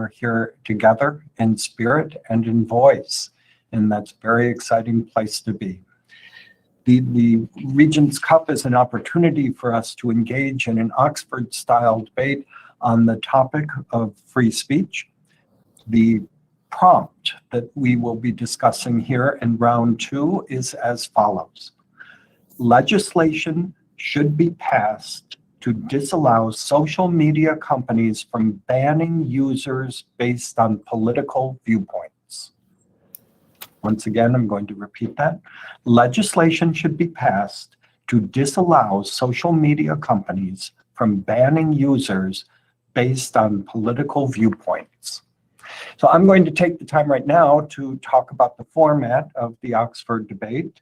are here together in spirit and in voice, and that's a very exciting place to be. The Regents' Cup is an opportunity for us to engage in an Oxford-style debate on the topic of free speech. The prompt that we will be discussing here in round 2 is as follows. Legislation should be passed to disallow social media companies from banning users based on political viewpoints. Once again, I'm going to repeat that. Legislation should be passed to disallow social media companies from banning users based on political viewpoints. So I'm going to take the time right now to talk about the format of the Oxford debate,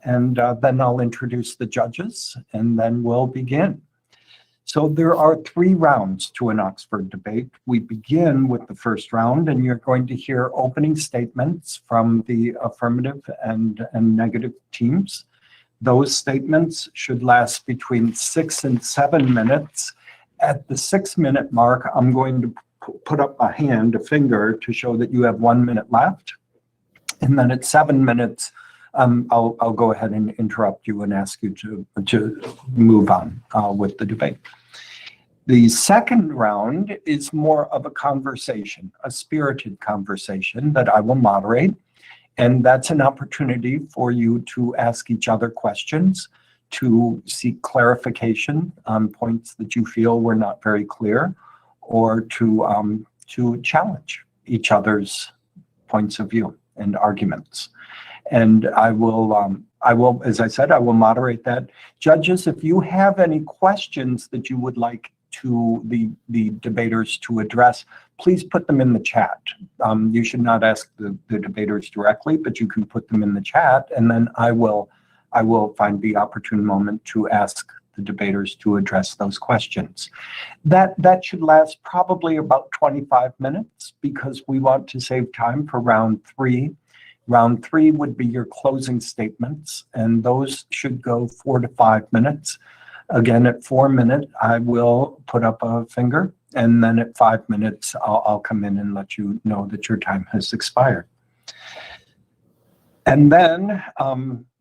and then I'll introduce the judges, and then we'll begin. So there are 3 rounds to an Oxford debate. We begin with the first round, and you're going to hear opening statements from the affirmative and negative teams. Those statements should last between 6 and 7 minutes. At the 6-minute mark, I'm going to put up a hand, a finger, to show that you have 1 minute left. And then at 7 minutes, I'll go ahead and interrupt you and ask you to move on with the debate. The second round is more of a conversation, a spirited conversation that I will moderate. And that's an opportunity for you to ask each other questions, to seek clarification on points that you feel were not very clear, or to challenge each other's points of view and arguments. And I will, as I said, I will moderate that. Judges, if you have any questions that you would like to the debaters to address, please put them in the chat. You should not ask the debaters directly, but you can put them in the chat, and then I will find the opportune moment to ask the debaters to address those questions. That should last probably about 25 minutes because we want to save time for round 3. Round 3 would be your closing statements, and those should go 4 to 5 minutes. Again, at 4 minutes, I will put up a finger, and then at 5 minutes, I'll come in and let you know that your time has expired. And then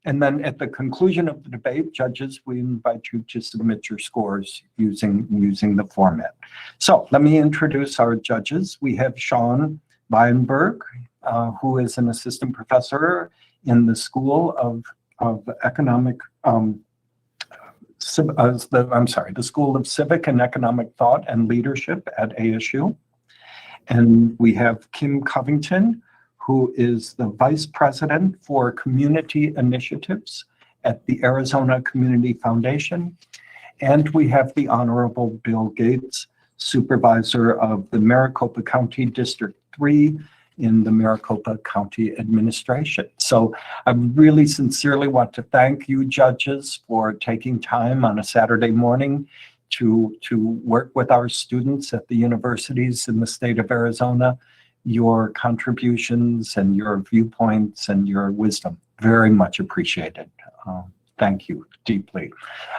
at the conclusion of the debate, judges, we invite you to submit your scores using the format. So let me introduce our judges. We have Sean Weinberg, who is an assistant professor in the School of Economic, the School of Civic and Economic Thought and Leadership at ASU. And we have Kim Covington, who is the Vice President for Community Initiatives at the Arizona Community Foundation. And we have the Honorable Bill Gates, Supervisor of the Maricopa County District 3 in the Maricopa County Administration. So I really sincerely want to thank you, judges, for taking time on a Saturday morning to work with our students at the universities in the state of Arizona. Your contributions and your viewpoints and your wisdom, very much appreciated. Thank you deeply.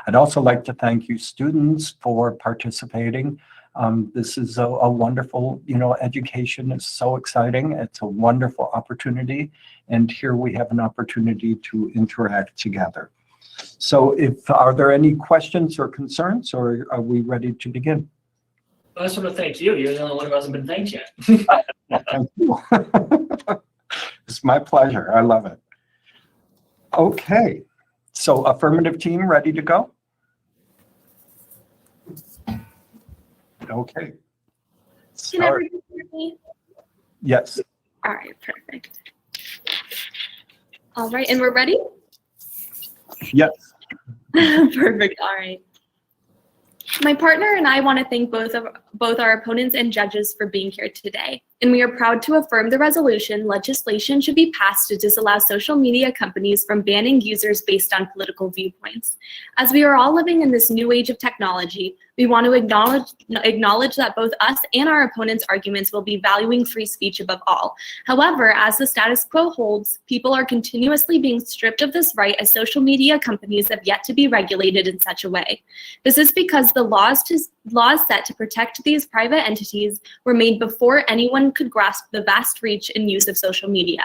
I'd also like to thank you, students, for participating. This is a wonderful, education is so exciting. It's a wonderful opportunity. And here we have an opportunity to interact together. So are there any questions or concerns, or are we ready to begin? I just want to thank you. You're the only one who hasn't been thanked yet. Thank you. It's my pleasure. I love it. Okay. So affirmative team, ready to go? Okay. Can everyone hear me? Yes. All right, perfect. All right, and we're ready? Yes. Perfect, all right. My partner and I want to thank both our opponents and judges for being here today. And we are proud to affirm the resolution legislation should be passed to disallow social media companies from banning users based on political viewpoints. As we are all living in this new age of technology, we want to acknowledge that both us and our opponents' arguments will be valuing free speech above all. However, as the status quo holds, people are continuously being stripped of this right as social media companies have yet to be regulated in such a way. This is because the laws laws set to protect these private entities were made before anyone could grasp the vast reach and use of social media.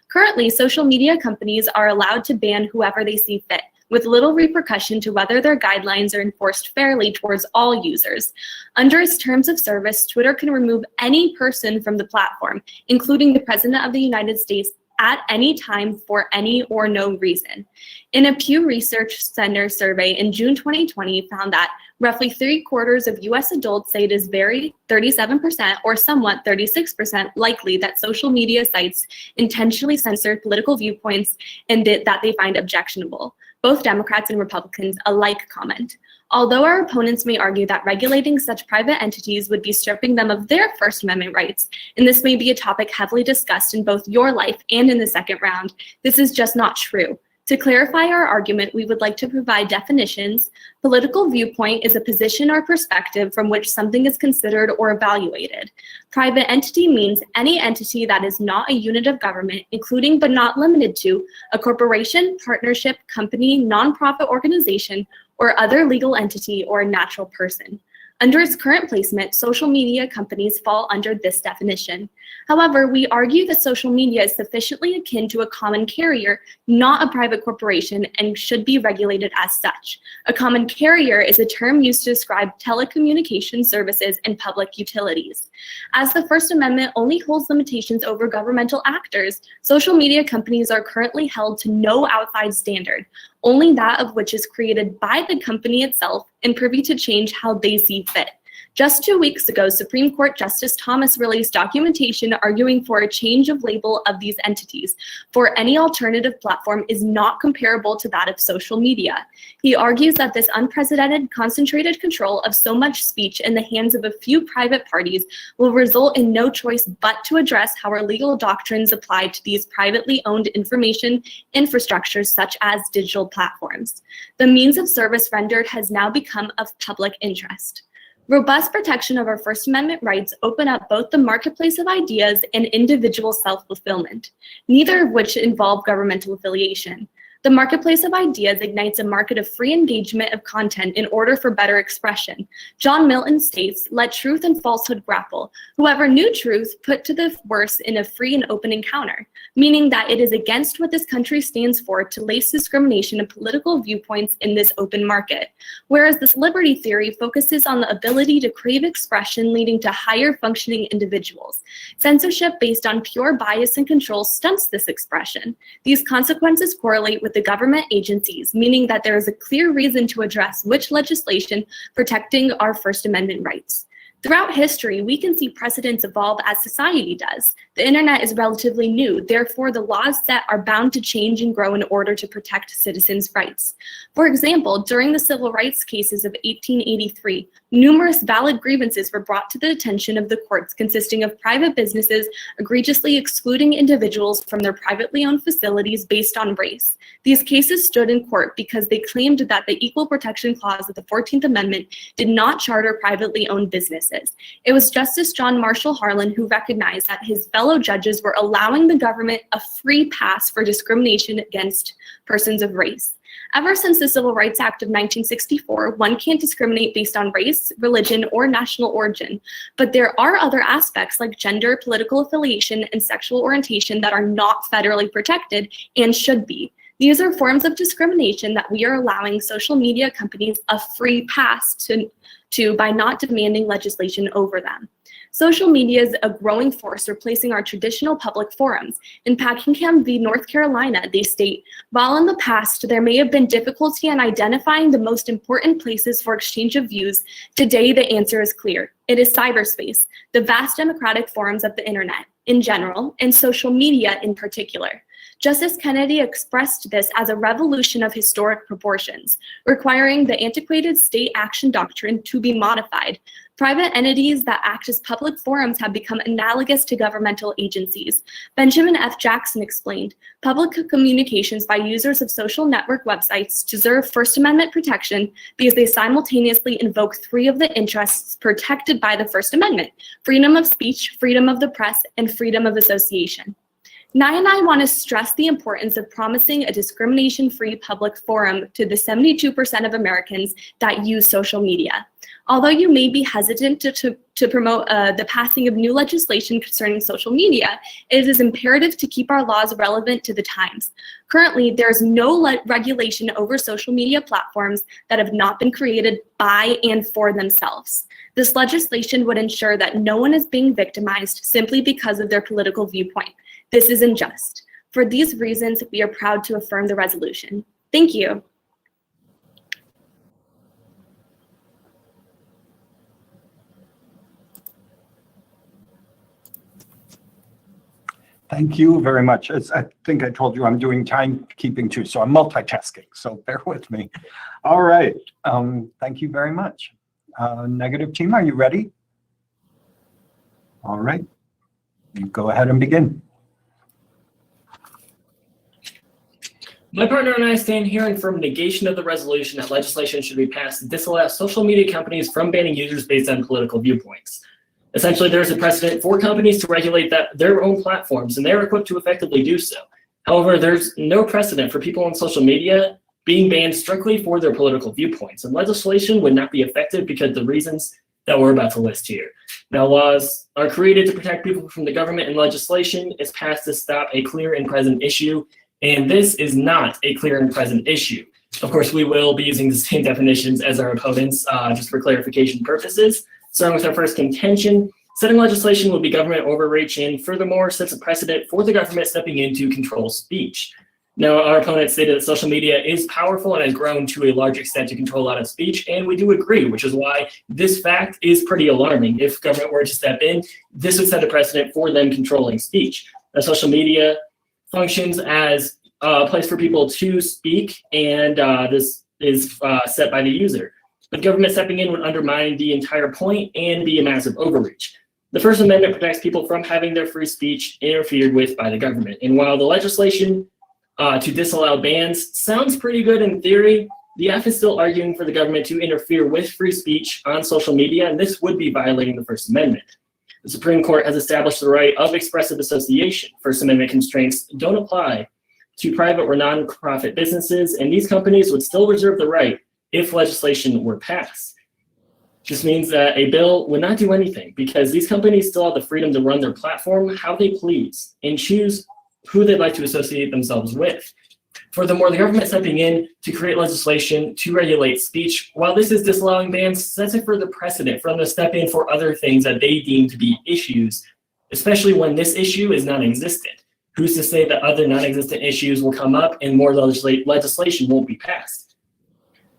Currently, social media companies are allowed to ban whoever they see fit, with little repercussion to whether their guidelines are enforced fairly towards all users. Under its terms of service, Twitter can remove any person from the platform, including the President of the United States, at any time for any or no reason. In a Pew Research Center survey in June 2020 found that roughly 3/4 of US adults say it is very 37% or somewhat 36% likely that social media sites intentionally censor political viewpoints and that they find objectionable. Both Democrats and Republicans alike comment. Although our opponents may argue that regulating such private entities would be stripping them of their First Amendment rights, and this may be a topic heavily discussed in both your life and in the second round, this is just not true. To clarify our argument, we would like to provide definitions. Political viewpoint is a position or perspective from which something is considered or evaluated. Private entity means any entity that is not a unit of government, including but not limited to a corporation, partnership, company, nonprofit organization, or other legal entity or a natural person. Under its current placement, social media companies fall under this definition. However, we argue that social media is sufficiently akin to a common carrier, not a private corporation, and should be regulated as such. A common carrier is a term used to describe telecommunication services and public utilities. As the First Amendment only holds limitations over governmental actors, social media companies are currently held to no outside standard, only that of which is created by the company itself and privy to change how they see fit. Just 2 weeks ago, Supreme Court Justice Thomas released documentation arguing for a change of label of these entities, for any alternative platform is not comparable to that of social media. He argues that this unprecedented concentrated control of so much speech in the hands of a few private parties will result in no choice but to address how our legal doctrines apply to these privately owned information infrastructures such as digital platforms. The means of service rendered has now become of public interest. Robust protection of our First Amendment rights open up both the marketplace of ideas and individual self-fulfillment, neither of which involve governmental affiliation. The marketplace of ideas ignites a market of free engagement of content in order for better expression. John Milton states, "Let truth and falsehood grapple. Whoever knew truth put to the worse in a free and open encounter," meaning that it is against what this country stands for to lace discrimination and political viewpoints in this open market. Whereas this liberty theory focuses on the ability to crave expression leading to higher functioning individuals. Censorship based on pure bias and control stunts this expression. These consequences correlate with the government agencies, meaning that there is a clear reason to address which legislation protecting our First Amendment rights. Throughout history, we can see precedents evolve as society does. The internet is relatively new, therefore the laws set are bound to change and grow in order to protect citizens' rights. For example, during the civil rights cases of 1883, numerous valid grievances were brought to the attention of the courts consisting of private businesses egregiously excluding individuals from their privately owned facilities based on race. These cases stood in court because they claimed that the Equal Protection Clause of the 14th Amendment did not charter privately owned businesses. It was Justice John Marshall Harlan who recognized that his fellow judges were allowing the government a free pass for discrimination against persons of race. Ever since the Civil Rights Act of 1964, one can't discriminate based on race, religion, or national origin. But there are other aspects like gender, political affiliation, and sexual orientation that are not federally protected and should be. These are forms of discrimination that we are allowing social media companies a free pass to by not demanding legislation over them. Social media is a growing force replacing our traditional public forums. In Packingham v. North Carolina, they state, "While in the past there may have been difficulty in identifying the most important places for exchange of views, today the answer is clear. It is cyberspace, the vast democratic forums of the internet in general, and social media in particular." Justice Kennedy expressed this as a revolution of historic proportions, requiring the antiquated state action doctrine to be modified. Private entities that act as public forums have become analogous to governmental agencies. Benjamin F. Jackson explained, "Public communications by users of social network websites deserve First Amendment protection because they simultaneously invoke three of the interests protected by the First Amendment: freedom of speech, freedom of the press, and freedom of association." Nye and I want to stress the importance of promising a discrimination-free public forum to the 72% of Americans that use social media. Although you may be hesitant to promote the passing of new legislation concerning social media, it is imperative to keep our laws relevant to the times. Currently, there is no regulation over social media platforms that have not been created by and for themselves. This legislation would ensure that no one is being victimized simply because of their political viewpoint. This is unjust. For these reasons, we are proud to affirm the resolution. Thank you. Thank you very much. As I think I told you, I'm doing timekeeping too, so I'm multitasking, so bear with me. All right, thank you very much. Negative team, are you ready? All right, you go ahead and begin. My partner and I stand here and affirm negation of the resolution that legislation should be passed to disallow social media companies from banning users based on political viewpoints. Essentially, there is a precedent for companies to regulate their own platforms, and they're equipped to effectively do so. However, there's no precedent for people on social media being banned strictly for their political viewpoints, and legislation would not be effective because of the reasons that we're about to list here. Now, laws are created to protect people from the government, and legislation is passed to stop a clear and present issue, and this is not a clear and present issue. Of course, we will be using the same definitions as our opponents, just for clarification purposes. Starting with our first contention, setting legislation will be government overreach and furthermore sets a precedent for the government stepping in to control speech. Now, our opponent stated that social media is powerful and has grown to a large extent to control a lot of speech, and we do agree, which is why this fact is pretty alarming. If government were to step in, this would set a precedent for them controlling speech. Now, social media functions as a place for people to speak, and this is set by the user. But government stepping in would undermine the entire point and be a massive overreach. The First Amendment protects people from having their free speech interfered with by the government. And while the legislation to disallow bans sounds pretty good in theory, the F is still arguing for the government to interfere with free speech on social media, and this would be violating the First Amendment. The Supreme Court has established the right of expressive association. First Amendment constraints don't apply to private or non-profit businesses, and these companies would still reserve the right if legislation were passed. This means that a bill would not do anything because these companies still have the freedom to run their platform how they please and choose who they'd like to associate themselves with. Furthermore, the government stepping in to create legislation to regulate speech, while this is disallowing bans, sets a further precedent for them to step in for other things that they deem to be issues, especially when this issue is non-existent. Who's to say that other non-existent issues will come up and more legislation won't be passed?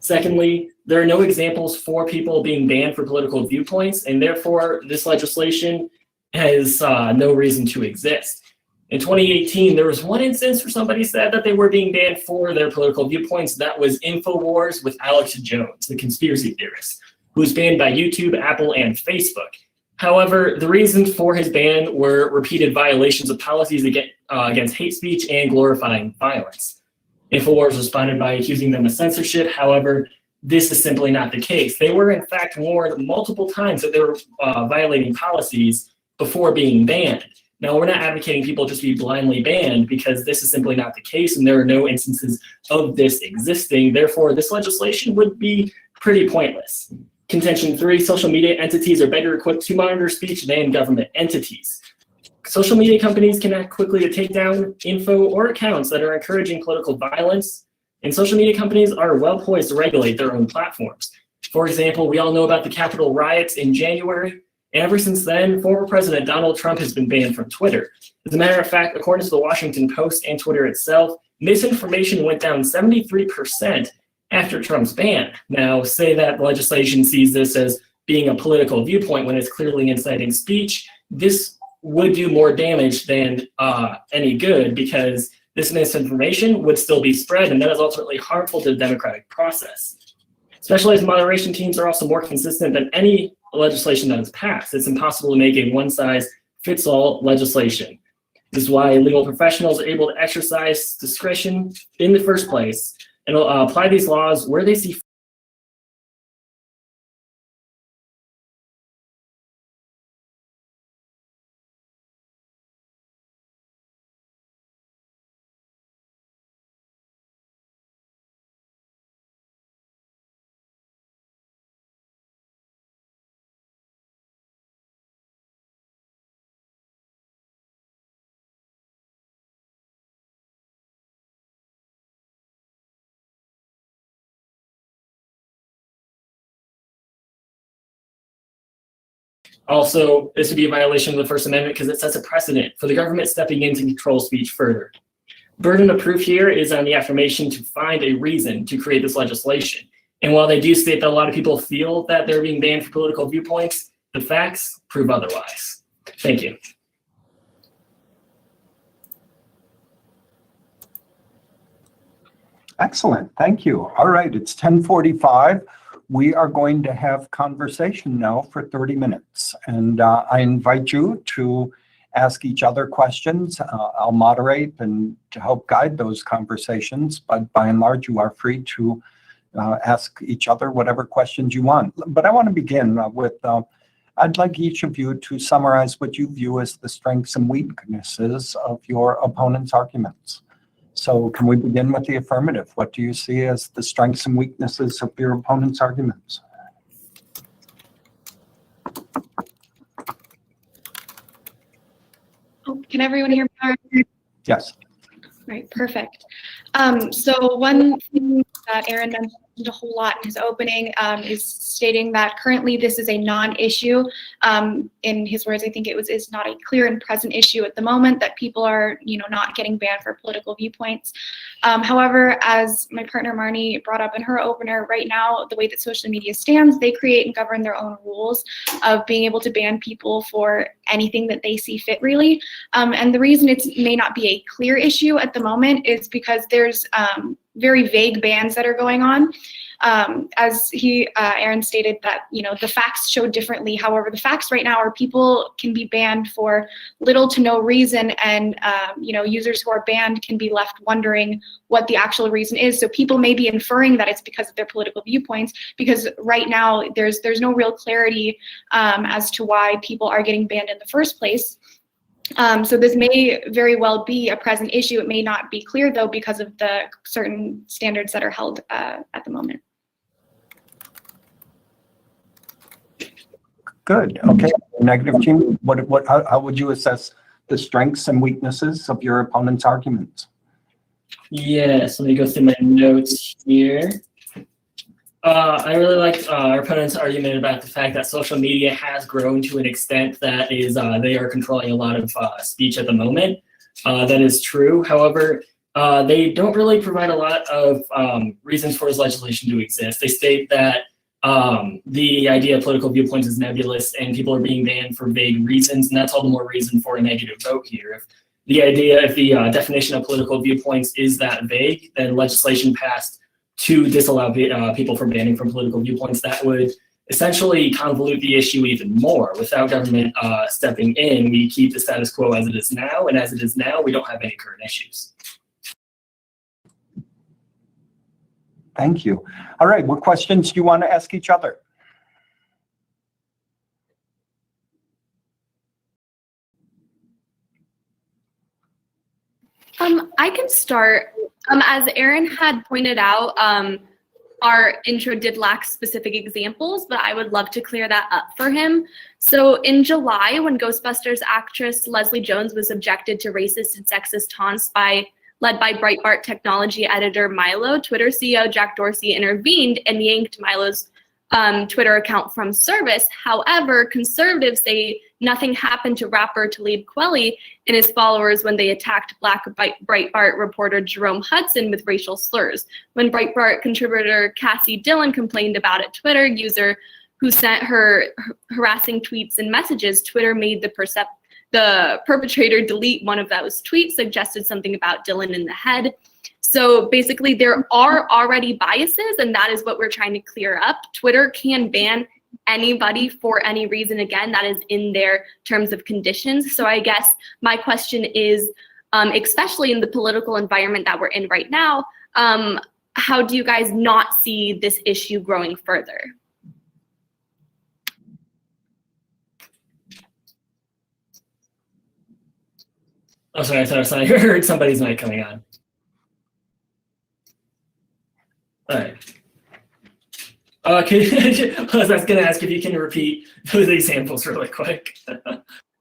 Secondly, there are no examples for people being banned for political viewpoints, and therefore this legislation has no reason to exist. In 2018, there was one instance where somebody said that they were being banned for their political viewpoints. That was InfoWars with Alex Jones, the conspiracy theorist, who was banned by YouTube, Apple, and Facebook. However, the reasons for his ban were repeated violations of policies against hate speech and glorifying violence. InfoWars responded by accusing them of censorship. However, this is simply not the case. They were, in fact, warned multiple times that they were violating policies before being banned. Now, we're not advocating people just be blindly banned because this is simply not the case, and there are no instances of this existing. Therefore, this legislation would be pretty pointless. Contention 3, social media entities are better equipped to monitor speech than government entities. Social media companies can act quickly to take down info or accounts that are encouraging political violence, and social media companies are well poised to regulate their own platforms. For example, we all know about the Capitol riots in January, and ever since then, former President Donald Trump has been banned from Twitter. As a matter of fact, according to the Washington Post and Twitter itself, misinformation went down 73% after Trump's ban. Now, say that legislation sees this as being a political viewpoint when it's clearly inciting speech, this would do more damage than any good because this misinformation would still be spread, and that is ultimately harmful to the democratic process. Specialized moderation teams are also more consistent than any legislation that is passed. It's impossible to make a one-size-fits-all legislation. This is why legal professionals are able to exercise discretion in the first place and apply these laws where they see Also, this would be a violation of the First Amendment because it sets a precedent for the government stepping in to control speech further. Burden of proof here is on the affirmation to find a reason to create this legislation. And while they do state that a lot of people feel that they're being banned for political viewpoints, the facts prove otherwise. Thank you. Excellent, thank you. All right, it's 10:45. We are going to have conversation now for 30 minutes. And I invite you to ask each other questions. I'll moderate and to help guide those conversations, but by and large, you are free to ask each other whatever questions you want. But I want to begin with, I'd like each of you to summarize what you view as the strengths and weaknesses of your opponent's arguments. So can we begin with the affirmative? What do you see as the strengths and weaknesses of your opponent's arguments? Oh, can everyone hear me? Yes. Right, perfect. So one thing that Aaron mentioned a whole lot in his opening is stating that currently this is a non-issue. In his words, I think it is not a clear and present issue at the moment that people are, not getting banned for political viewpoints. However, as my partner Marnie brought up in her opener, right now the way that social media stands, they create and govern their own rules of being able to ban people for anything that they see fit, really. And the reason it may not be a clear issue at the moment is because there's very vague bans that are going on. As Aaron stated that, the facts show differently. However, the facts right now are people can be banned for little to no reason, and users who are banned can be left wondering what the actual reason is. So people may be inferring that it's because of their political viewpoints, because right now there's no real clarity as to why people are getting banned in the first place. So this may very well be a present issue. It may not be clear, though, because of the certain standards that are held at the moment. Good. Okay. Negative team. How would you assess the strengths and weaknesses of your opponent's arguments? Yes, let me go through my notes here. I really like our opponent's argument about the fact that social media has grown to an extent that is they are controlling a lot of speech at the moment. That is true. However, they don't really provide a lot of reasons for this legislation to exist. They state that the idea of political viewpoints is nebulous and people are being banned for vague reasons, and that's all the more reason for a negative vote here. If the definition of political viewpoints is that vague, then legislation passed to disallow people from banning from political viewpoints, that would essentially convolute the issue even more. Without government stepping in, we keep the status quo as it is now, and as it is now, we don't have any current issues. Thank you. All right, what questions do you want to ask each other? I can start. As Aaron had pointed out, our intro did lack specific examples, but I would love to clear that up for him. So in July, when Ghostbusters actress Leslie Jones was subjected to racist and sexist taunts led by Breitbart technology editor Milo, Twitter CEO Jack Dorsey intervened and yanked Milo's Twitter account from service. However, conservatives say nothing happened to rapper Talib Kweli and his followers when they attacked Black Breitbart reporter Jerome Hudson with racial slurs. When Breitbart contributor Cassie Dillon complained about a Twitter user who sent her harassing tweets and messages, Twitter made the perpetrator delete one of those tweets, suggested something about Dillon in the head. So basically, there are already biases, and that is what we're trying to clear up. Twitter can ban anybody for any reason. Again, that is in their terms of conditions. So I guess my question is, especially in the political environment that we're in right now, how do you guys not see this issue growing further? Oh, sorry, I heard somebody's mic coming on. All right. I was going to ask if you can repeat those examples really quick.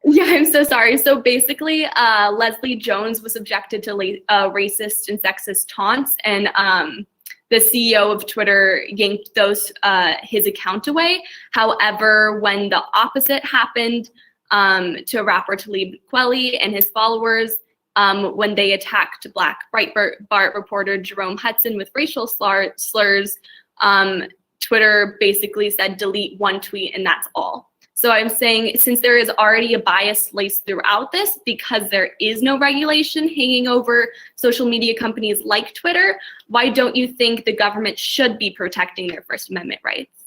Yeah, I'm so sorry. So basically, Leslie Jones was subjected to racist and sexist taunts, and the CEO of Twitter yanked his account away. However, when the opposite happened to rapper Talib Kweli and his followers, when they attacked Black Breitbart reporter Jerome Hudson with racial slurs, Twitter basically said delete one tweet and that's all. So I'm saying, since there is already a bias laced throughout this, because there is no regulation hanging over social media companies like Twitter, why don't you think the government should be protecting their First Amendment rights?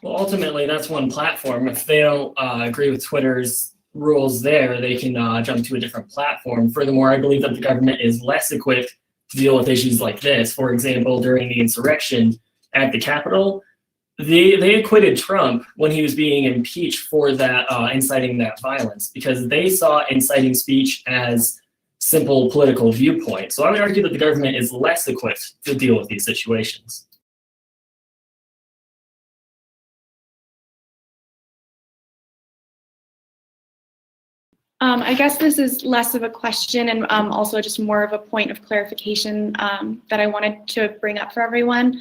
Well, ultimately, that's one platform. If they don't agree with Twitter's rules there, they can jump to a different platform. Furthermore, I believe that the government is less equipped to deal with issues like this. For example, during the insurrection at the Capitol, they acquitted Trump when he was being impeached for that inciting that violence, because they saw inciting speech as simple political viewpoint. So I would argue that the government is less equipped to deal with these situations. I guess this is less of a question and also just more of a point of clarification that I wanted to bring up for everyone.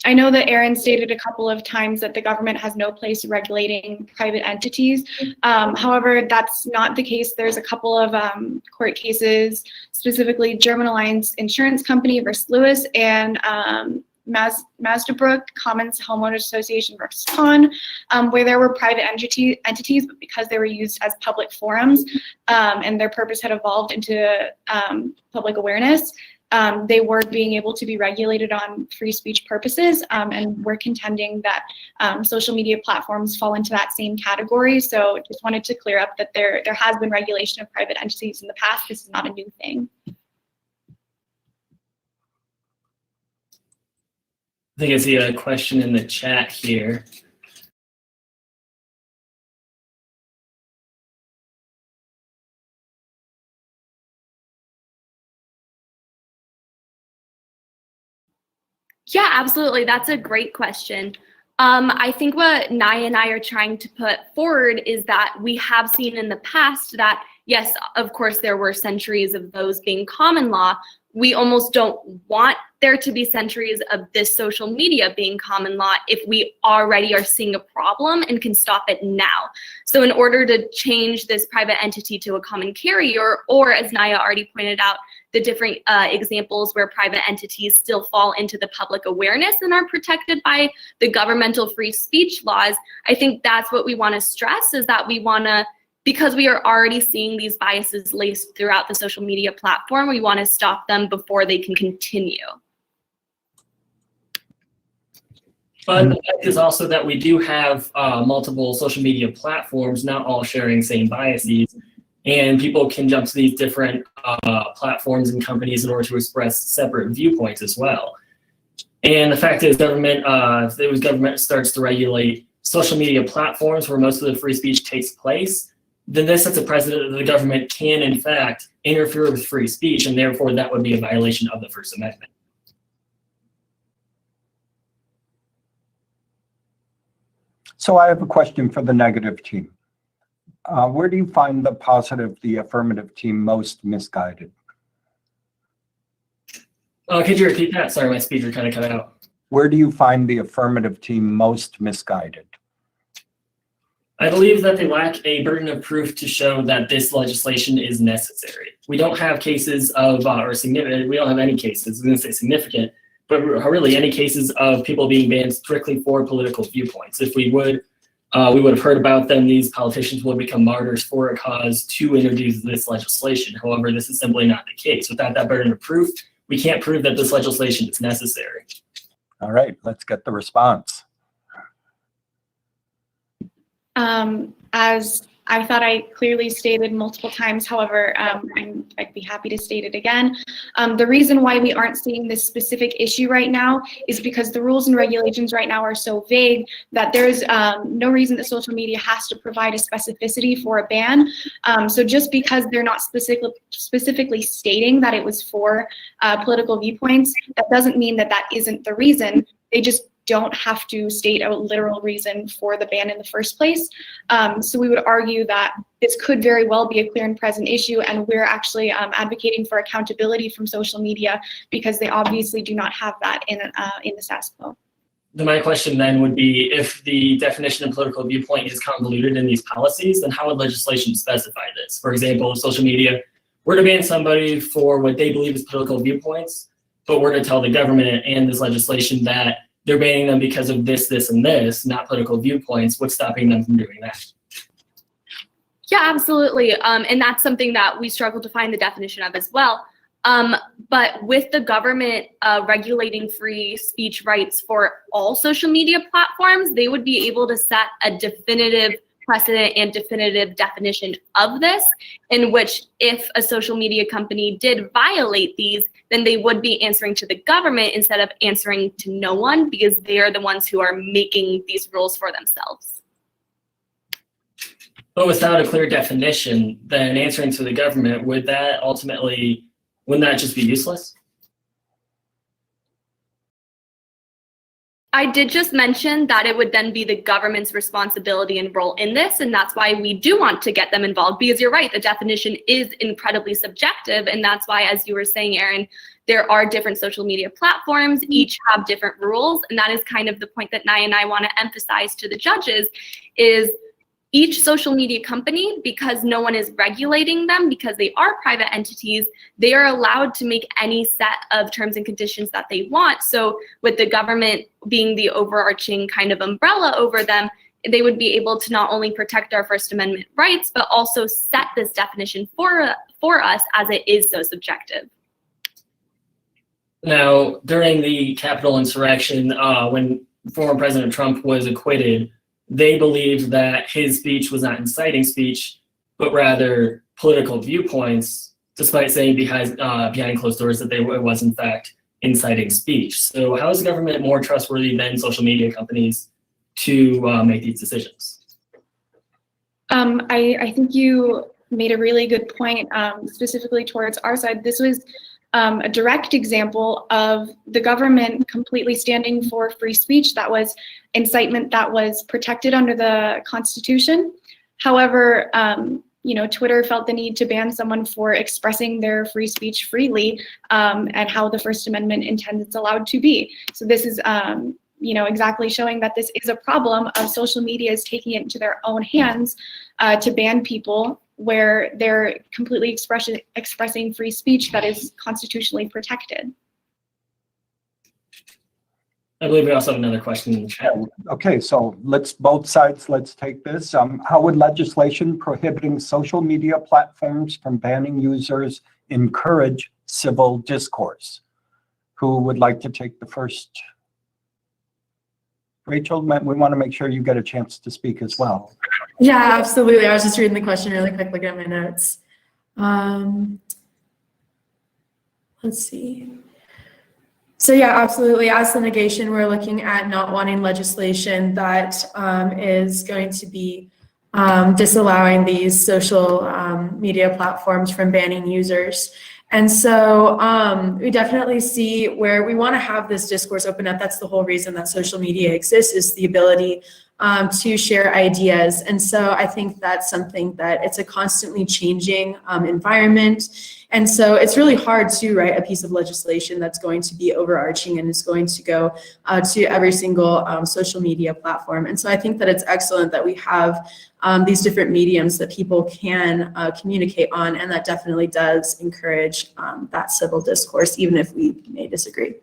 I know that Aaron stated a couple of times that the government has no place regulating private entities. However, that's not the case. There's a couple of court cases, specifically German Alliance Insurance Company versus Lewis and Mazdabrook Commons Homeowners Association versus Kahn, where there were private entities, but because they were used as public forums and their purpose had evolved into public awareness, they were being able to be regulated on free speech purposes, and we're contending that social media platforms fall into that same category. So just wanted to clear up that there has been regulation of private entities in the past. This is not a new thing. I think I see a question in the chat here. Yeah, absolutely. That's a great question. I think what Naya and I are trying to put forward is that we have seen in the past that, yes, of course, there were centuries of those being common law. We almost don't want there to be centuries of this social media being common law if we already are seeing a problem and can stop it now. So in order to change this private entity to a common carrier, or as Naya already pointed out, the different examples where private entities still fall into the public awareness and are protected by the governmental free speech laws, I think that's what we want to stress, is that we want to, because we are already seeing these biases laced throughout the social media platform, we want to stop them before they can continue. But the fact is also that we do have multiple social media platforms, not all sharing same biases, and people can jump to these different platforms and companies in order to express separate viewpoints as well. And the fact is, if government starts to regulate social media platforms where most of the free speech takes place, then this sets a precedent that the government can, in fact, interfere with free speech, and therefore that would be a violation of the First Amendment. So I have a question for the negative team. Where do you find the affirmative team most misguided? Could you repeat that? Sorry, my speaker kind of cut out. Where do you find the affirmative team most misguided? I believe that they lack a burden of proof to show that this legislation is necessary. We don't have cases of, or significant, we don't have any cases, I was going to say significant, but really any cases of people being banned strictly for political viewpoints. If we would have heard about them. These politicians would become martyrs for a cause to introduce this legislation. However, this is simply not the case. Without that burden of proof, we can't prove that this legislation is necessary. All right, let's get the response. As I thought I clearly stated multiple times, however, I'd be happy to state it again. The reason why we aren't seeing this specific issue right now is because the rules and regulations right now are so vague that there's no reason that social media has to provide a specificity for a ban. So just because they're not specifically stating that it was for political viewpoints, that doesn't mean that that isn't the reason. They just don't have to state a literal reason for the ban in the first place. So we would argue that this could very well be a clear and present issue, and we're actually advocating for accountability from social media because they obviously do not have that in the status quo. My question then would be, if the definition of political viewpoint is convoluted in these policies, then how would legislation specify this? For example, if social media were to ban somebody for what they believe is political viewpoints, but were to tell the government and this legislation that they're banning them because of this, this, and this, not political viewpoints, what's stopping them from doing that? Yeah, absolutely. And that's something that we struggle to find the definition of as well. But with the government regulating free speech rights for all social media platforms, they would be able to set a definitive precedent and definitive definition of this, in which if a social media company did violate these, then they would be answering to the government instead of answering to no one, because they are the ones who are making these rules for themselves. But without a clear definition, then answering to the government, wouldn't that just be useless? I did just mention that it would then be the government's responsibility and role in this, and that's why we do want to get them involved, because you're right, the definition is incredibly subjective, and that's why, as you were saying, Erin, there are different social media platforms, each have different rules, and that is kind of the point that Naya and I want to emphasize to the judges, is each social media company, because no one is regulating them, because they are private entities, they are allowed to make any set of terms and conditions that they want. So with the government being the overarching kind of umbrella over them, they would be able to not only protect our First Amendment rights, but also set this definition for us, as it is so subjective. Now, during the Capitol insurrection, when former President Trump was acquitted, they believed that his speech was not inciting speech, but rather political viewpoints, despite saying behind closed doors that it was in fact inciting speech. So how is the government more trustworthy than social media companies to make these decisions? I think you made a really good point, specifically towards our side. This was a direct example of the government completely standing for free speech that was incitement that was protected under the Constitution. However, Twitter felt the need to ban someone for expressing their free speech freely, and how the First Amendment intends it's allowed to be. So this is, exactly showing that this is a problem of social media is taking it into their own hands to ban people where they're completely expressing free speech that is constitutionally protected. I believe we also have another question in the chat. Okay, so let's take this. How would legislation prohibiting social media platforms from banning users encourage civil discourse? Who would like to take the first? Rachel, we want to make sure you get a chance to speak as well. Yeah, absolutely. I was just reading the question really quick, looking at my notes. Let's see. So yeah, absolutely. As the negation, we're looking at not wanting legislation that is going to be disallowing these social media platforms from banning users. And so we definitely see where we want to have this discourse open up. That's the whole reason that social media exists, is the ability to share ideas. And so I think that's something that it's a constantly changing environment. And so it's really hard to write a piece of legislation that's going to be overarching and is going to go to every single social media platform. And so I think that it's excellent that we have these different mediums that people can communicate on, and that definitely does encourage that civil discourse, even if we may disagree.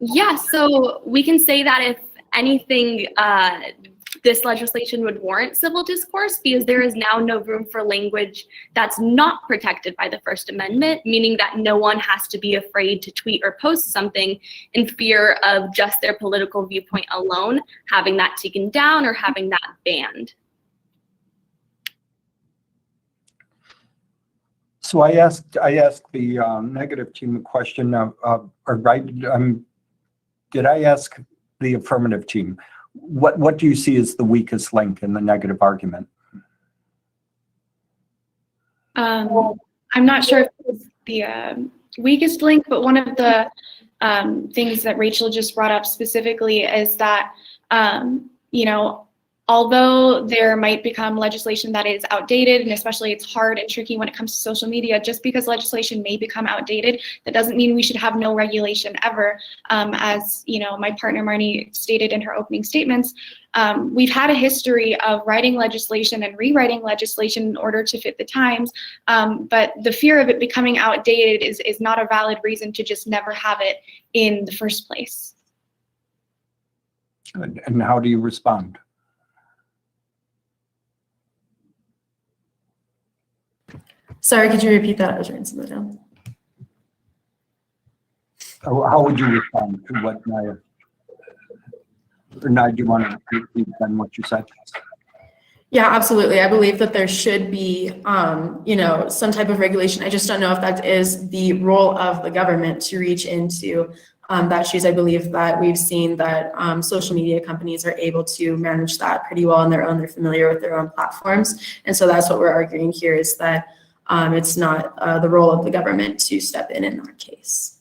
Yeah, so we can say that if anything, this legislation would warrant civil discourse, because there is now no room for language that's not protected by the First Amendment, meaning that no one has to be afraid to tweet or post something in fear of just their political viewpoint alone, having that taken down or having that banned. So I asked the negative team a question, did I ask the affirmative team? What do you see as the weakest link in the negative argument? I'm not sure if it's weakest link, but one of the things that Rachel just brought up specifically is that, you know, although there might become legislation that is outdated, and especially it's hard and tricky when it comes to social media, just because legislation may become outdated, that doesn't mean we should have no regulation ever. As you know, my partner Marnie stated in her opening statements, we've had a history of writing legislation and rewriting legislation in order to fit the times, but the fear of it becoming outdated is not a valid reason to just never have it in the first place. And how do you respond? Sorry, could you repeat that? I was writing something down. How would you respond to what Naya? Or Naya, do you want to repeat then what you said? Yeah, absolutely. I believe that there should be, you know, some type of regulation. I just don't know if that is the role of the government to reach into that shoes. I believe that we've seen that social media companies are able to manage that pretty well on their own. They're familiar with their own platforms. And so that's what we're arguing here, is that it's not the role of the government to step in that case.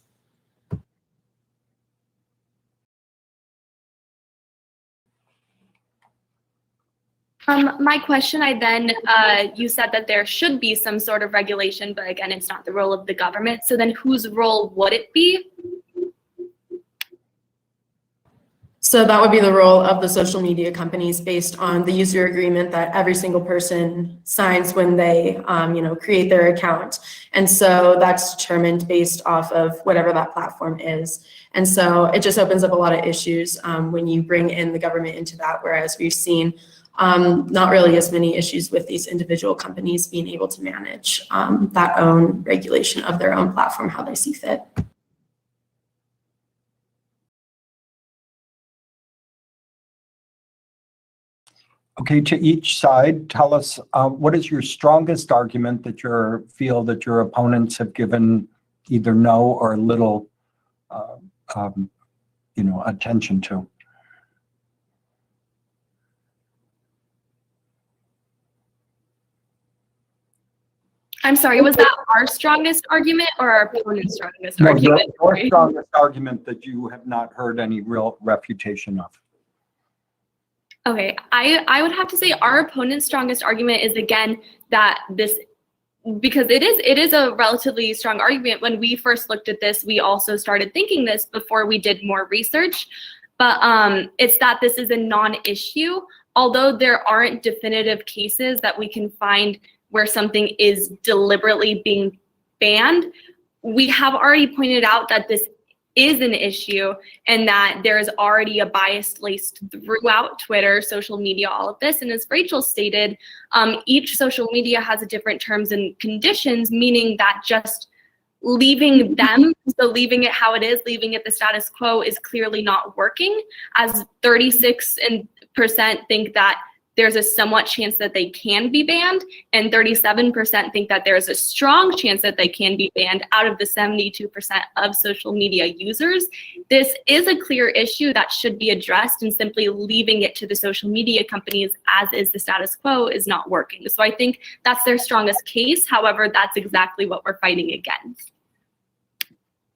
My question, you said that there should be some sort of regulation, but again, it's not the role of the government. So then whose role would it be? So that would be the role of the social media companies based on the user agreement that every single person signs when they, you know, create their account. And so that's determined based off of whatever that platform is. And so it just opens up a lot of issues when you bring in the government into that, whereas we've seen not really as many issues with these individual companies being able to manage that own regulation of their own platform, how they see fit. Okay, to each side, tell us what is your strongest argument that you feel that your opponents have given either no or little, you know, attention to. I'm sorry, was that our strongest argument or our opponent's strongest No, argument? your strongest argument that you have not heard any real refutation of. Okay, I would have to say our opponent's strongest argument is, again, that this, because it is a relatively strong argument. When we first looked at this, we also started thinking this before we did more research, but it's that this is a non-issue. Although there aren't definitive cases that we can find where something is deliberately being banned, we have already pointed out that this is an issue and that there is already a bias laced throughout Twitter, social media, all of this. And as Rachel stated, each social media has a different terms and conditions, meaning that just leaving them, so leaving it how it is, leaving it the status quo is clearly not working, as 36% think that there's a somewhat chance that they can be banned, and 37% think that there's a strong chance that they can be banned out of the 72% of social media users. This is a clear issue that should be addressed, and simply leaving it to the social media companies as is the status quo is not working. So I think that's their strongest case. However, that's exactly what we're fighting against.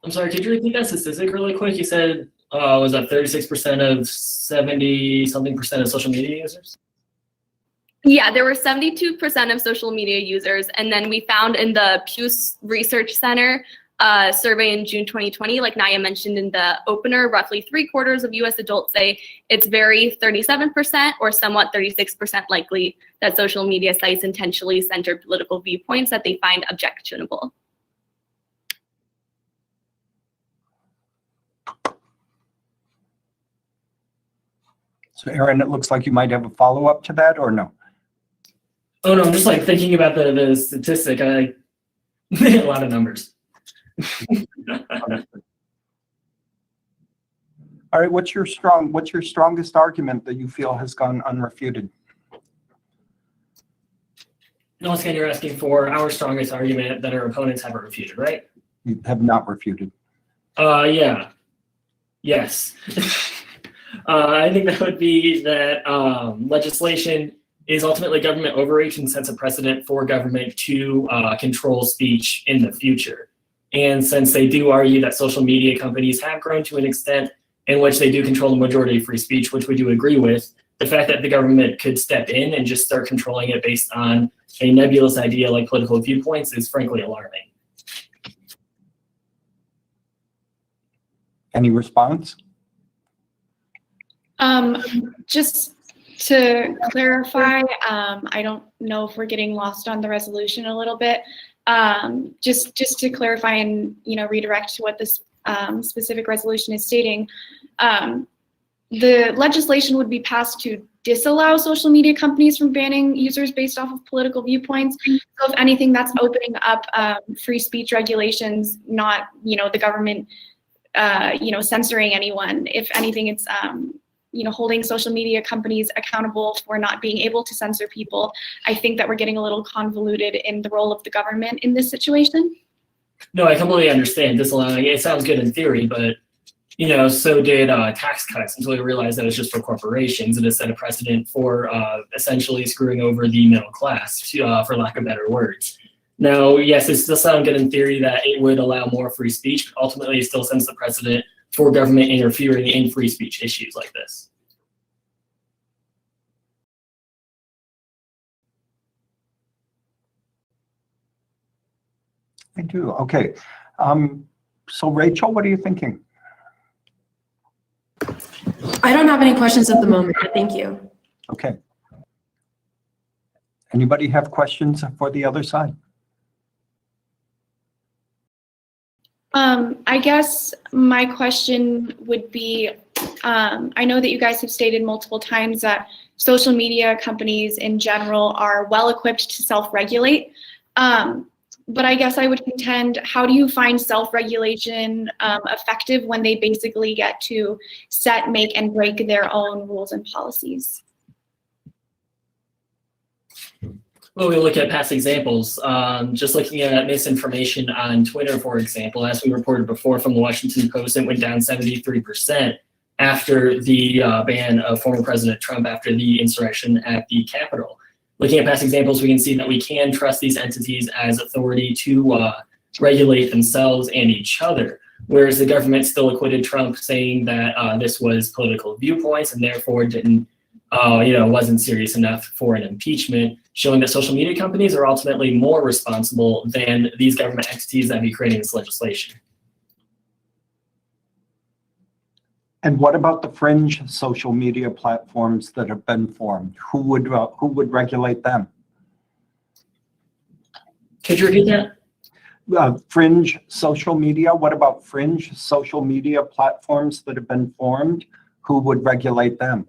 I'm sorry, could you repeat that statistic really quick? You said, was that 36% of 70-something% of social media users? Yeah, there were 72% of social media users, and then we found in the Pew Research Center survey in June 2020, like Naya mentioned in the opener, roughly 3/4 of US adults say it's very 37% or somewhat 36% likely that social media sites intentionally center political viewpoints that they find objectionable. So Aaron, it looks like you might have a follow-up to that, or no? Oh no, I'm just like thinking about the statistic. A lot of numbers. All right, what's your strongest argument that you feel has gone unrefuted? Once again, you're asking for our strongest argument that our opponents haven't refuted, right? You have not refuted. Yeah. Yes. I think that would be that legislation is ultimately government overreach and sets a precedent for government to control speech in the future. And since they do argue that social media companies have grown to an extent in which they do control the majority of free speech, which we do agree with, the fact that the government could step in and just start controlling it based on a nebulous idea like political viewpoints is frankly alarming. Any response? Just to clarify, I don't know if we're getting lost on the resolution a little bit. Just to clarify and redirect to what this specific resolution is stating, the legislation would be passed to disallow social media companies from banning users based off of political viewpoints. So if anything, that's opening up free speech regulations, not the government censoring anyone. If anything, it's holding social media companies accountable for not being able to censor people. I think that we're getting a little convoluted in the role of the government in this situation. No, I completely understand disallowing. It sounds good in theory, but so did tax cuts until we realized that it's just for corporations, and it set a precedent for essentially screwing over the middle class, for lack of better words. Now, yes, it still sounds good in theory that it would allow more free speech, but ultimately it still sets the precedent for government interfering in free speech issues like this. I do. Okay. So Rachel, what are you thinking? I don't have any questions at the moment, but thank you. Okay. Anybody have questions for the other side? I guess my question would be, I know that you guys have stated multiple times that social media companies in general are well equipped to self-regulate. But I guess I would contend, how do you find self-regulation effective when they basically get to set, make, and break their own rules and policies? Well, we look at past examples. Just looking at misinformation on Twitter, for example, as we reported before from the Washington Post, it went down 73% after the ban of former President Trump after the insurrection at the Capitol. Looking at past examples, we can see that we can trust these entities as authority to regulate themselves and each other, whereas the government still acquitted Trump, saying that this was political viewpoints and therefore didn't, wasn't serious enough for an impeachment, showing that social media companies are ultimately more responsible than these government entities that be creating this legislation. And what about the fringe social media platforms that have been formed? Who would regulate them? Could you repeat that? Fringe social media. What about fringe social media platforms that have been formed? Who would regulate them?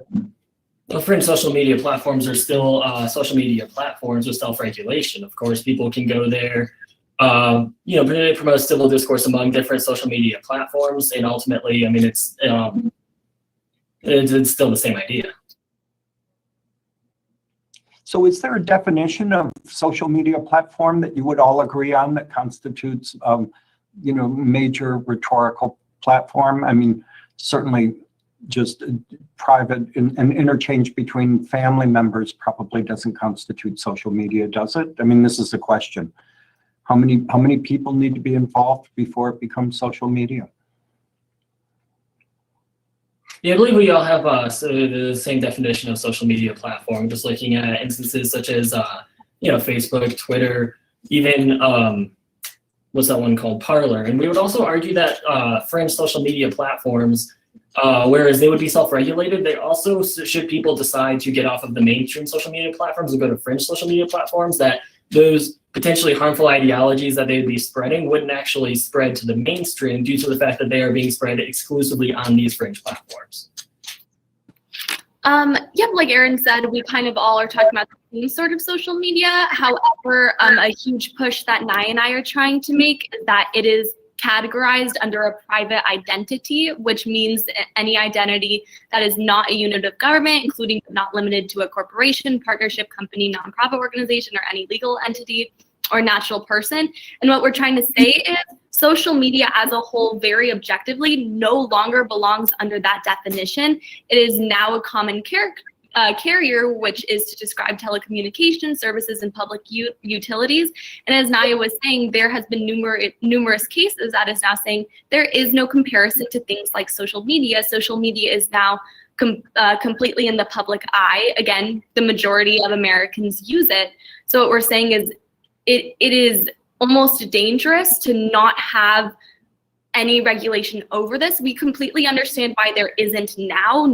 Well, fringe social media platforms are still social media platforms with self-regulation. Of course, people can go there, promote civil discourse among different social media platforms, and ultimately, I mean, it's still the same idea. So is there a definition of social media platform that you would all agree on that constitutes, major rhetorical platform? I mean, certainly just private and interchange between family members probably doesn't constitute social media, does it? I mean, this is the question. How many people need to be involved before it becomes social media? Yeah, I believe we all have the same definition of social media platform, just looking at instances such as, Facebook, Twitter, even, what's that one called, Parler. And we would also argue that fringe social media platforms, whereas they would be self-regulated, they also, should people decide to get off of the mainstream social media platforms and go to fringe social media platforms, that those potentially harmful ideologies that they would be spreading wouldn't actually spread to the mainstream due to the fact that they are being spread exclusively on these fringe platforms. Yep, like Aaron said, we kind of all are talking about the same sort of social media. However, a huge push that Nye and I are trying to make is that it is categorized under a private identity, which means any identity that is not a unit of government, including but not limited to a corporation, partnership, company, nonprofit organization, or any legal entity or natural person. And what we're trying to say is social media as a whole, very objectively, no longer belongs under that definition. It is now a common carrier, which is to describe telecommunication services and public utilities. And as Naya was saying, there has been numerous cases that is now saying there is no comparison to things like social media. Social media is now completely in the public eye. Again, the majority of Americans use it. So what we're saying is it is almost dangerous to not have any regulation over this. We completely understand why there isn't now.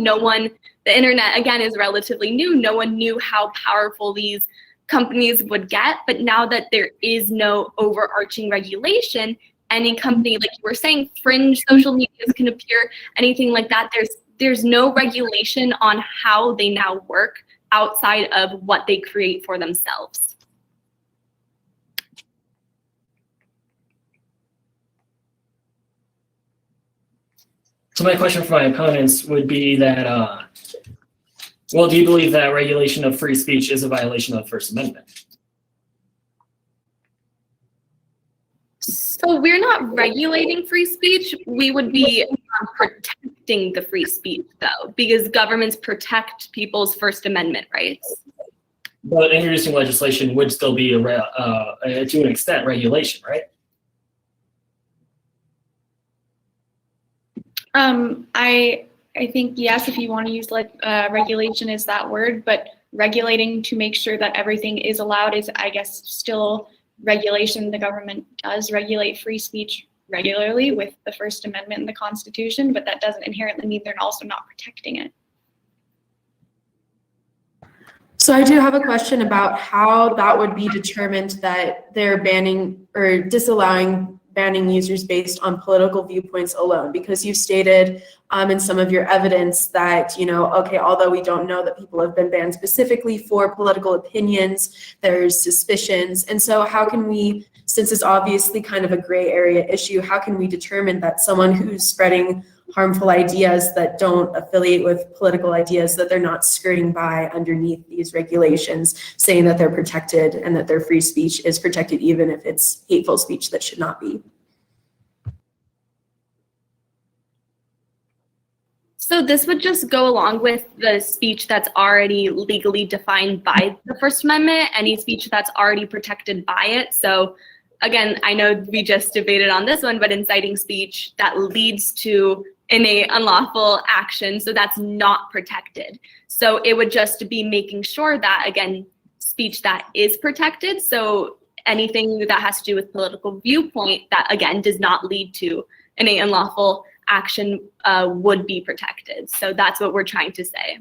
The internet, again, is relatively new. No one knew how powerful these companies would get. But now that there is no overarching regulation, any company, like you were saying, fringe social medias can appear, anything like that. There's no regulation on how they now work outside of what they create for themselves. So my question for my opponents would be that, well, do you believe that regulation of free speech is a violation of the First Amendment? So we're not regulating free speech. We would be protecting the free speech, though, because governments protect people's First Amendment rights. But introducing legislation would still be, to an extent, regulation, right? I think, yes, if you want to use regulation is that word, but regulating to make sure that everything is allowed is, I guess, still regulation. The government does regulate free speech regularly with the First Amendment and the Constitution, but that doesn't inherently mean they're also not protecting it. So I do have a question about how that would be determined that they're banning or disallowing banning users based on political viewpoints alone, because you've stated in some of your evidence that, okay, although we don't know that people have been banned specifically for political opinions, there's suspicions. And so how can we, since it's obviously kind of a gray area issue, how can we determine that someone who's spreading harmful ideas that don't affiliate with political ideas, that they're not skirting by underneath these regulations, saying that they're protected and that their free speech is protected, even if it's hateful speech that should not be? So this would just go along with the speech that's already legally defined by the First Amendment, any speech that's already protected by it. So again, I know we just debated on this one, but inciting speech that leads to innate unlawful action, so that's not protected. So it would just be making sure that, again, speech that is protected, so anything that has to do with political viewpoint that, again, does not lead to innate unlawful action would be protected. So that's what we're trying to say.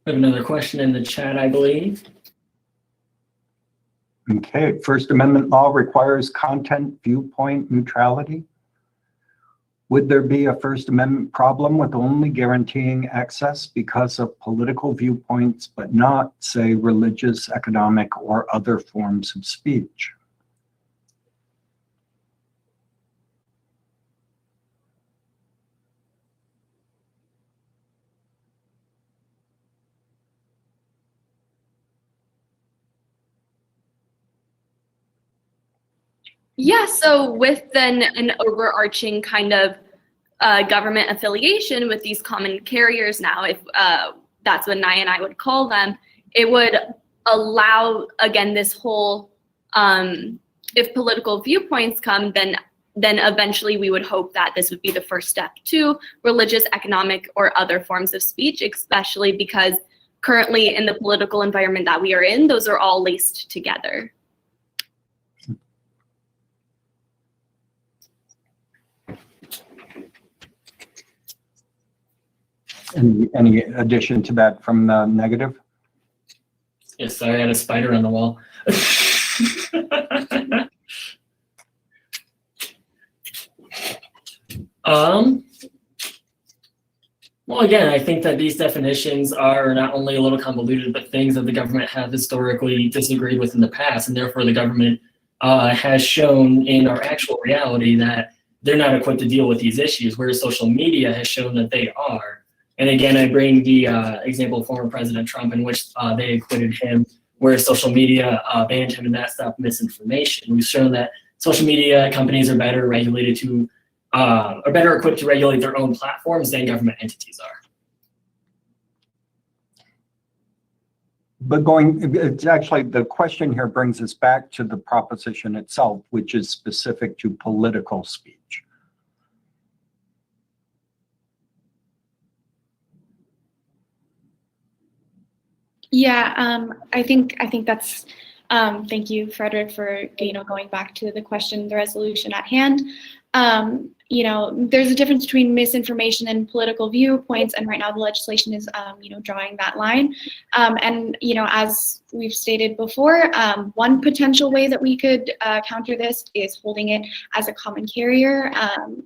We have another question in the chat, I believe. Okay, First Amendment law requires content viewpoint neutrality. Would there be a First Amendment problem with only guaranteeing access because of political viewpoints, but not, say, religious, economic, or other forms of speech? Yeah, so with then an overarching kind of government affiliation with these common carriers now, if that's what Naya and I would call them, it would allow, again, this whole, if political viewpoints come, then eventually we would hope that this would be the first step to religious, economic, or other forms of speech, especially because currently in the political environment that we are in, those are all laced together. Any addition to that from the negative? Yes, sorry, I had a spider on the wall. Well, again, I think that these definitions are not only a little convoluted, but things that the government have historically disagreed with in the past, and therefore the government has shown in our actual reality that they're not equipped to deal with these issues, whereas social media has shown that they are. And again, I bring the example of former President Trump, in which they acquitted him, whereas social media banned him, and that stopped misinformation. We've shown that social media companies are better regulated to are better equipped to regulate their own platforms than government entities are. But it's actually, the question here brings us back to the proposition itself, which is specific to political speech. Yeah, I think that's. Thank you, Frederick, for going back to the question, the resolution at hand. There's a difference between misinformation and political viewpoints, and right now the legislation is drawing that line. And as we've stated before, one potential way that we could counter this is holding it as a common carrier,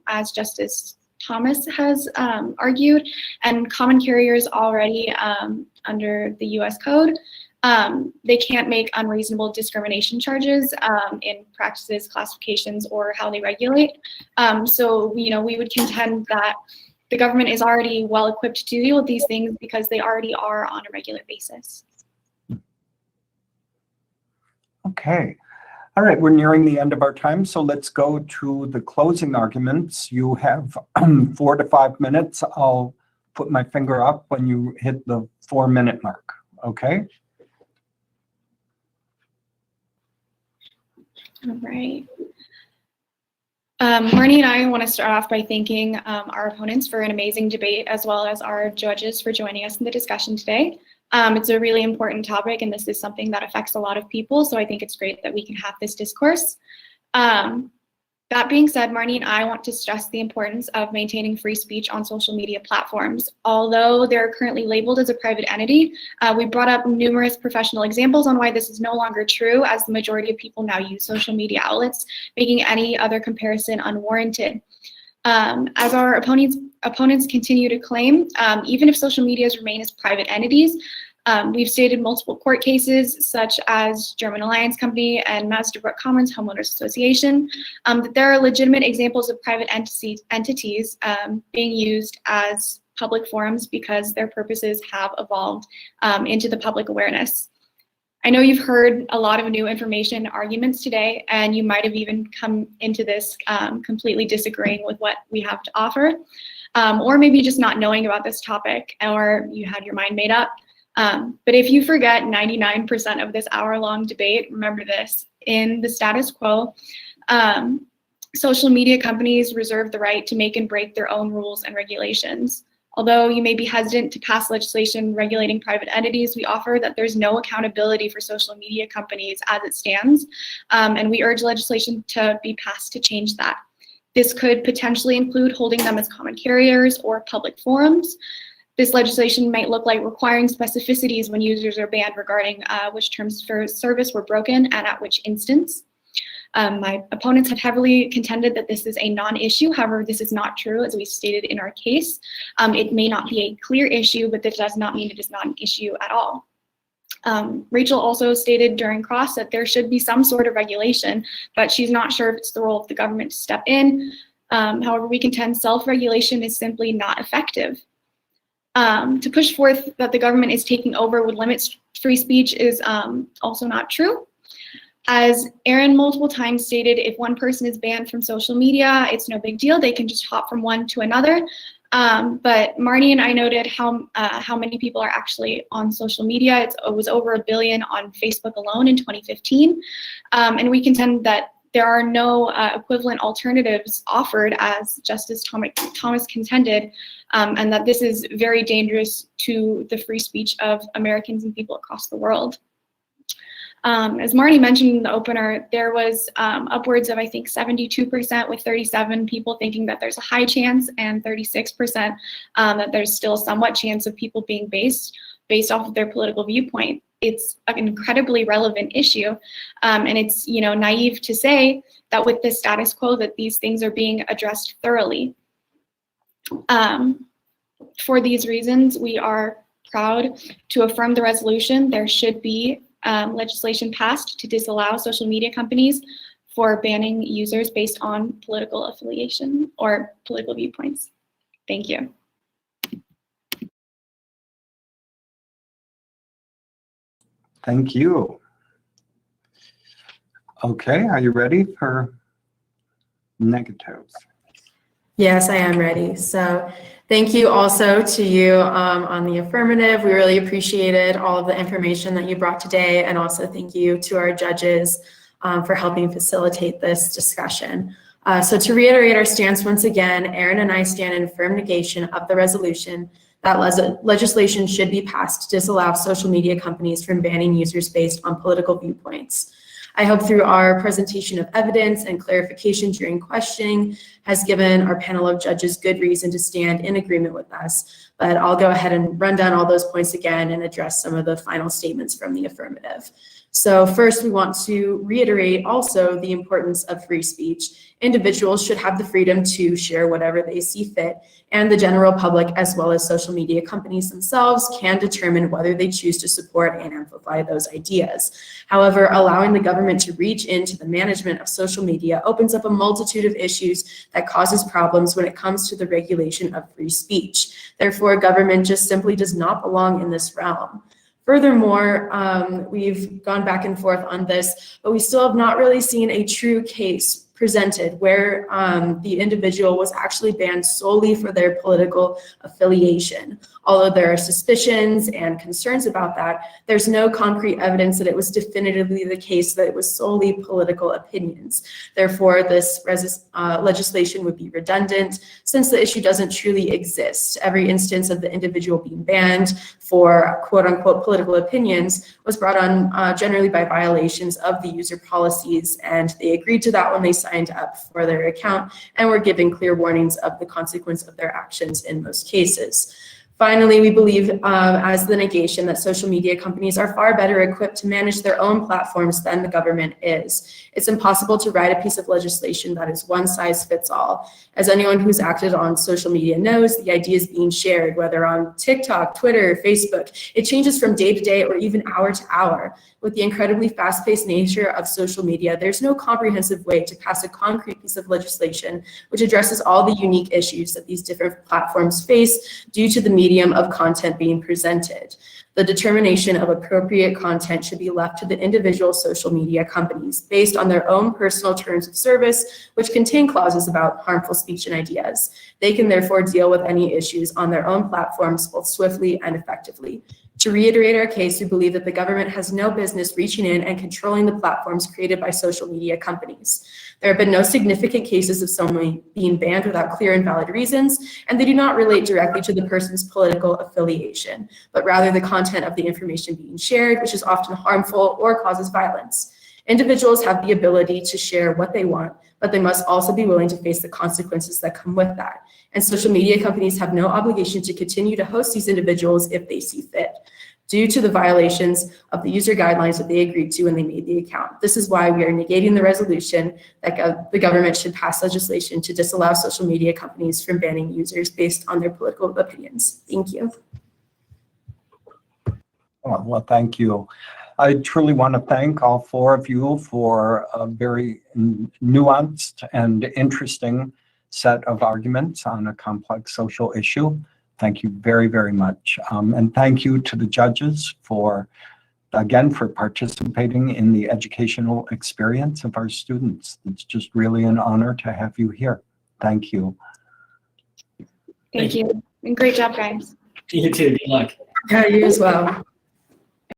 as Justice Thomas has argued, and common carriers already under the U.S. Code. They can't make unreasonable discrimination charges in practices, classifications, or how they regulate. So, we would contend that the government is already well equipped to deal with these things because they already are on a regular basis. Okay. All right, we're nearing the end of our time, so let's go to the closing arguments. You have 4 to 5 minutes. I'll put my finger up when you hit the 4-minute mark, okay? All right. Marnie and I want to start off by thanking our opponents for an amazing debate, as well as our judges for joining us in the discussion today. It's a really important topic, and this is something that affects a lot of people, so I think it's great that we can have this discourse. That being said, Marnie and I want to stress the importance of maintaining free speech on social media platforms. Although they're currently labeled as a private entity, we brought up numerous professional examples on why this is no longer true, as the majority of people now use social media outlets, making any other comparison unwarranted. As our opponents continue to claim, even if social medias remain as private entities, we've stated multiple court cases, such as German Alliance Company and Masterbrook Commons Homeowners Association, that there are legitimate examples of private entities being used as public forums because their purposes have evolved into the public awareness. I know you've heard a lot of new information arguments today, and you might have even come into this completely disagreeing with what we have to offer, or maybe just not knowing about this topic, or you had your mind made up. But if you forget 99% of this hour-long debate, remember this: in the status quo, social media companies reserve the right to make and break their own rules and regulations. Although you may be hesitant to pass legislation regulating private entities, we offer that there's no accountability for social media companies as it stands, and we urge legislation to be passed to change that. This could potentially include holding them as common carriers or public forums. This legislation might look like requiring specificities when users are banned regarding which terms for service were broken and at which instance. My opponents have heavily contended that this is a non-issue. However, this is not true, as we stated in our case. It may not be a clear issue, but this does not mean it is not an issue at all. Rachel also stated during cross that there should be some sort of regulation, but she's not sure if it's the role of the government to step in. However, we contend self-regulation is simply not effective. To push forth that the government is taking over would limit free speech is also not true. As Aaron multiple times stated, if one person is banned from social media, it's no big deal. They can just hop from one to another. But Marnie and I noted how many people are actually on social media. It was over 1 billion on Facebook alone in 2015. And we contend that there are no equivalent alternatives offered, as Justice Thomas contended, and that this is very dangerous to the free speech of Americans and people across the world. As Marnie mentioned in the opener, there was upwards of, I think, 72%, with 37 people thinking that there's a high chance, and 36% that there's still a somewhat chance of people being based off of their political viewpoint. It's an incredibly relevant issue, and it's naive to say that with the status quo that these things are being addressed thoroughly. For these reasons, we are proud to affirm the resolution. There should be legislation passed to disallow social media companies for banning users based on political affiliation or political viewpoints. Thank you. Thank you. Okay, are you ready for negatives? Yes, I am ready. So thank you also to you on the affirmative. We really appreciated all of the information that you brought today. And also thank you to our judges for helping facilitate this discussion. So to reiterate our stance once again, Aaron and I stand in firm negation of the resolution that legislation should be passed to disallow social media companies from banning users based on political viewpoints. I hope through our presentation of evidence and clarification during questioning has given our panel of judges good reason to stand in agreement with us. But I'll go ahead and run down all those points again and address some of the final statements from the affirmative. So first, we want to reiterate also the importance of free speech. Individuals should have the freedom to share whatever they see fit, and the general public, as well as social media companies themselves, can determine whether they choose to support and amplify those ideas. However, allowing the government to reach into the management of social media opens up a multitude of issues that causes problems when it comes to the regulation of free speech. Therefore, government just simply does not belong in this realm. Furthermore, we've gone back and forth on this, but we still have not really seen a true case presented where the individual was actually banned solely for their political affiliation. Although there are suspicions and concerns about that, there's no concrete evidence that it was definitively the case that it was solely political opinions. Therefore, this legislation would be redundant since the issue doesn't truly exist. Every instance of the individual being banned for quote unquote political opinions was brought on generally by violations of the user policies, and they agreed to that when they signed up for their account and were given clear warnings of the consequence of their actions in most cases. Finally, we believe as the negation that social media companies are far better equipped to manage their own platforms than the government is. It's impossible to write a piece of legislation that is one size fits all. As anyone who's acted on social media knows, the ideas being shared, whether on TikTok, Twitter, Facebook, it changes from day to day or even hour to hour. With the incredibly fast-paced nature of social media, there's no comprehensive way to pass a concrete piece of legislation which addresses all the unique issues that these different platforms face due to the medium of content being presented. The determination of appropriate content should be left to the individual social media companies based on their own personal terms of service, which contain clauses about harmful speech and ideas. They can therefore deal with any issues on their own platforms both swiftly and effectively. To reiterate our case, we believe that the government has no business reaching in and controlling the platforms created by social media companies. There have been no significant cases of someone being banned without clear and valid reasons, and they do not relate directly to the person's political affiliation, but rather the content of the information being shared, which is often harmful or causes violence. Individuals have the ability to share what they want, but they must also be willing to face the consequences that come with that. And social media companies have no obligation to continue to host these individuals if they see fit, due to the violations of the user guidelines that they agreed to when they made the account. This is why we are negating the resolution that the government should pass legislation to disallow social media companies from banning users based on their political opinions. Thank you. Well, thank you. I truly want to thank all four of you for a very nuanced and interesting set of arguments on a complex social issue. Thank you very, very much. And thank you to the judges for, again, for participating in the educational experience of our students. It's just really an honor to have you here. Thank you. Thank you. And great job, guys. You too. Good luck. Yeah, you as well.